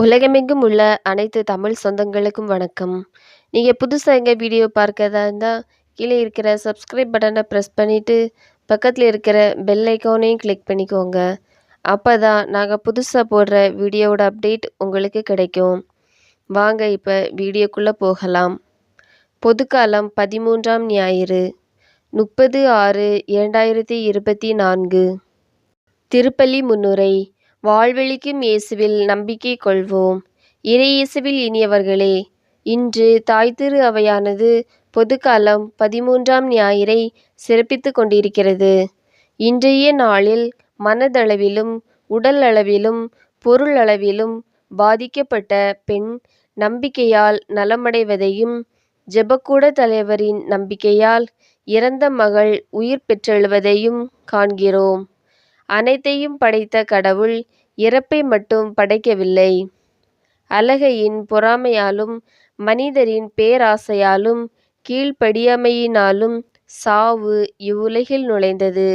உலகமெங்கும் உள்ள அனைத்து தமிழ் சொந்தங்களுக்கும் வணக்கம். நீங்க புதுசா எங்க வீடியோ பார்க்கிறதா இருந்தா, கீழே இருக்கிற சப்ஸ்கிரைப் பட்டனை பிரஸ் பண்ணிட்டு, பக்கத்துல இருக்கிற பெல் ஐகானையும் கிளிக் பண்ணிக்கோங்க. அப்பதான் நாங்க புதுசா போடுற வீடியோவோட அப்டேட் உங்களுக்கு கிடைக்கும். வாங்க இப்ப வீடியோக்குள்ள போகலாம். பொதுக்காலம் 13ஆம் ஞாயிறு 30/6/2024 திருப்பலி முன்னுரை. வாழ்வளிக்கும் இயேசுவில் நம்பிக்கை கொள்வோம். இறை இயேசுவில் இனியவர்களே, இன்று தாய்த்திரு அவையானது பொதுக்காலம் 13ஆம் ஞாயிறை சிறப்பித்துக் கொண்டிருக்கிறது. இன்றைய நாளில் மனதளவிலும் உடல் அளவிலும் பொருள் அளவிலும் பாதிக்கப்பட்ட பெண் நம்பிக்கையால் நலமடைவதையும், ஜெபக்கூட தலைவரின் நம்பிக்கையால் இறந்த மகள் உயிர் பெற்றெழுவதையும் காண்கிறோம். அனைத்தையும் படைத்த கடவுள் இறப்பை மட்டும் படைக்கவில்லை. அலகையின் பொறாமையாலும் மனிதரின் பேராசையாலும் கீழ்ப்படியாமையினாலும் சாவு இவ்வுலகில் நுழைந்தது.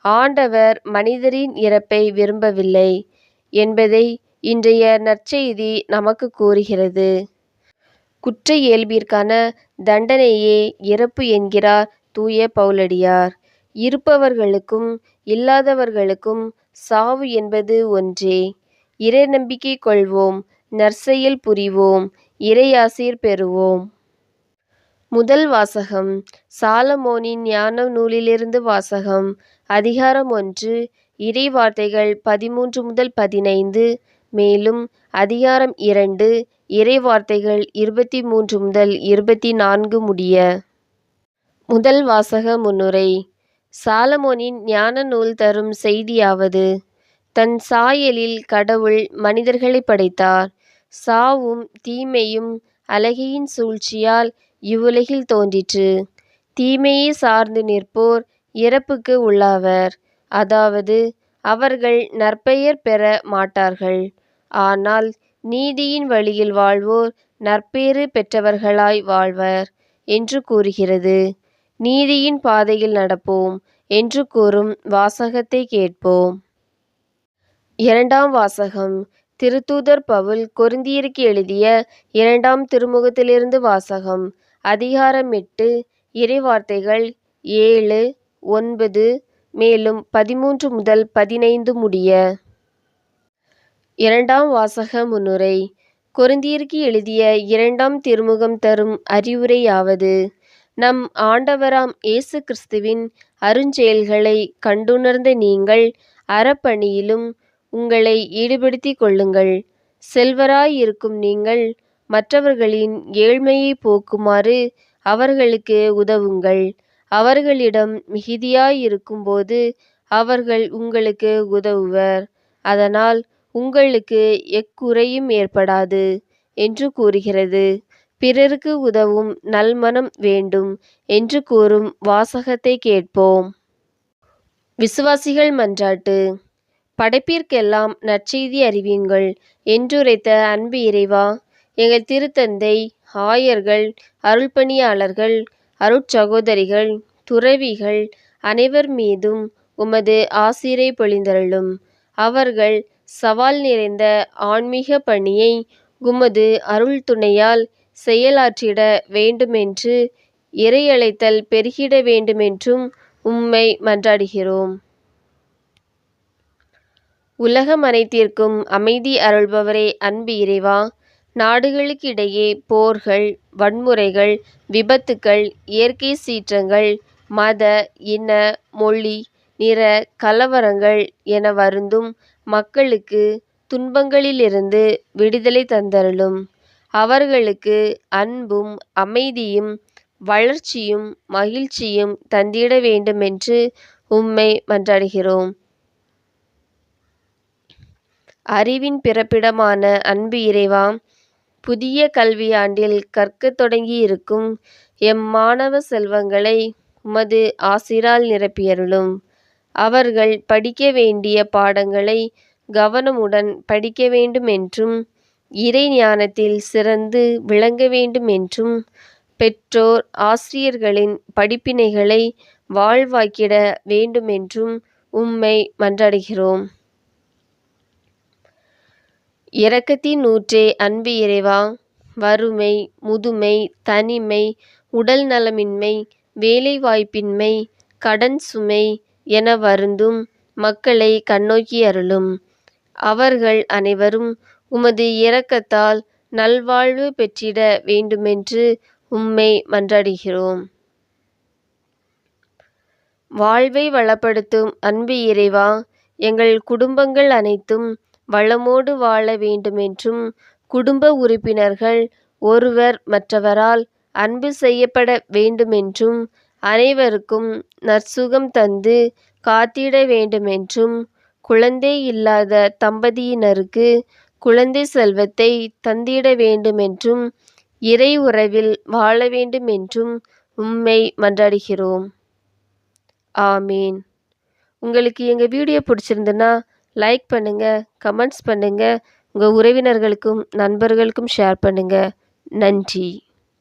ஆண்டவர் மனிதரின் இறப்பை விரும்பவில்லை என்பதை இன்றைய நற்செய்தி நமக்கு கூறுகிறது. குற்ற இயல்பிற்கான தண்டனையே இறப்பு என்கிறார் தூய பவுலடியார். இருப்பவர்களுக்கும் இல்லாதவர்களுக்கும் சாவு என்பது ஒன்றே. இறை நம்பிக்கை கொள்வோம், நற்செயல் புரிவோம், இறையாசீர் பெறுவோம். முதல் வாசகம் சாலமோனின் ஞான நூலிலிருந்து வாசகம். அதிகாரம் 1, இறை வார்த்தைகள் 13 முதல் 15, மேலும் அதிகாரம் 2, இறை வார்த்தைகள் 23 முதல் 24 முடிய. முதல் வாசக முன்னுரை. சாலமோனின் ஞான நூல் தரும் செய்தியாவது: தன் சாயலில் கடவுள் மனிதர்களை படைத்தார். சாவும் தீமையும் அலகையின் சூழ்ச்சியால் இவ்வுலகில் தோன்றிற்று. தீமையை சார்ந்து நிற்போர் இறப்புக்கு உள்ளாவர். அதாவது அவர்கள் நற்பெயர் பெற மாட்டார்கள். ஆனால் நீதியின் வழியில் வாழ்வோர் நற்பேறு பெற்றவர்களாய் வாழ்வர் என்று கூறுகிறது. நீதியின் பாதையில் நடப்போம் என்று கூறும் வாசகத்தை கேட்போம். இரண்டாம் வாசகம் திருத்தூதர் பவுல் கொரிந்தியருக்கு எழுதிய 2ஆம் திருமுகத்திலிருந்து வாசகம். அதிகாரம் 8, இறை வார்த்தைகள் 7, 9, மேலும் 13 முதல் 15 முடிய. இரண்டாம் வாசக முன்னுரை. கொரிந்தியருக்கு எழுதிய 2ஆம் திருமுகம் தரும் அறிவுரையாவது: நம் ஆண்டவராம் இயேசு கிறிஸ்துவின் அருஞ்செயல்களை கண்டுணர்ந்த நீங்கள் அறப்பணியிலும் உங்களை ஈடுபடுத்திக் கொள்ளுங்கள். செல்வராய் இருக்கும் நீங்கள் மற்றவர்களின் ஏழ்மையை போக்குமாறு அவர்களுக்கு உதவுங்கள். அவர்களிடம் மிகுதியாய் இருக்கும்போது அவர்கள் உங்களுக்கு உதவுவர். அதனால் உங்களுக்கு எக்குறையும் ஏற்படாது என்று கூறுகிறது. பிறருக்கு உதவும் நல்மனம் வேண்டும் என்று கூறும் வாசகத்தை கேட்போம். விசுவாசிகள் மன்றாட்டு. படைப்பிற்கெல்லாம் நற்செய்தி அறிவியுங்கள் என்றுரைத்த அன்பு இறைவா, எங்கள் திருத்தந்தை, ஆயர்கள், அருள்பணியாளர்கள், அருட்சகோதரிகள், துறவிகள் அனைவர் மீதும் உமது ஆசீரை பொழிந்தருளும். அவர்கள் சவால் நிறைந்த ஆன்மீக பணியை உமது அருள் துணையால் செயலாற்றிட வேண்டுமென்று, இறையழைத்தல் பெருகிட வேண்டுமென்றும் உம்மை மன்றாடுகிறோம். உலகம் அனைத்திற்கும் அமைதி அருள்பவரே அன்பு இறைவா, நாடுகளுக்கிடையே போர்கள், வன்முறைகள், விபத்துக்கள், இயற்கை சீற்றங்கள், மத, இன, மொழி, நிற கலவரங்கள் என வருந்தும் மக்களுக்கு துன்பங்களிலிருந்து விடுதலை தந்தருளும். அவர்களுக்கு அன்பும் அமைதியும் வளர்ச்சியும் மகிழ்ச்சியும் தந்திட வேண்டுமென்று உம்மை மன்றாடுகிறோம். அறிவின் பிறப்பிடமான அன்பு இறைவா, புதிய கல்வியாண்டில் கற்கத் தொடங்கியிருக்கும் எம் மாணவ செல்வங்களை உமது ஆசிரால் நிரப்பியருளும். அவர்கள் படிக்க வேண்டிய பாடங்களை கவனமுடன் படிக்க வேண்டுமென்றும், இறை ஞானத்தில் சிறந்து விளங்க வேண்டுமென்றும், பெற்றோர் ஆசிரியர்களின் படிப்பினைகளை வாழ்வாக்கிட வேண்டுமென்றும் உம்மை மன்றாடுகிறோம். இரக்கத்தின் ஊற்றே அன்பு இறைவா, வறுமை, முதுமை, தனிமை, உடல் நலமின்மை, வேலைவாய்ப்பின்மை, கடன் சுமை என வருந்தும் மக்களை கண்ணோக்கி அருளும். அவர்கள் அனைவரும் உமது இரக்கத்தால் நல்வாழ்வு பெற்றிட வேண்டுமென்று உம்மை மன்றாடுகிறோம். வாழ்வை வளப்படுத்தும் அன்பு இறைவா, எங்கள் குடும்பங்கள் அனைத்தும் வளமோடு வாழ வேண்டுமென்றும், குடும்ப உறுப்பினர்கள் ஒருவர் மற்றவரால் அன்பு செய்யப்பட வேண்டுமென்றும், அனைவருக்கும் நற்சுகம் தந்து காத்திட வேண்டுமென்றும், குழந்தை இல்லாத தம்பதியினருக்கு குழந்தை செல்வத்தை தந்திட வேண்டுமென்றும், இறை உறவில் வாழ வேண்டுமென்றும் உம்மை மன்றாடுகிறோம். ஆமீன். உங்களுக்கு எங்கள் வீடியோ பிடிச்சிருந்துன்னா லைக் பண்ணுங்கள், கமெண்ட்ஸ் பண்ணுங்கள், உங்கள் உறவினர்களுக்கும் நண்பர்களுக்கும் ஷேர் பண்ணுங்கள். நன்றி.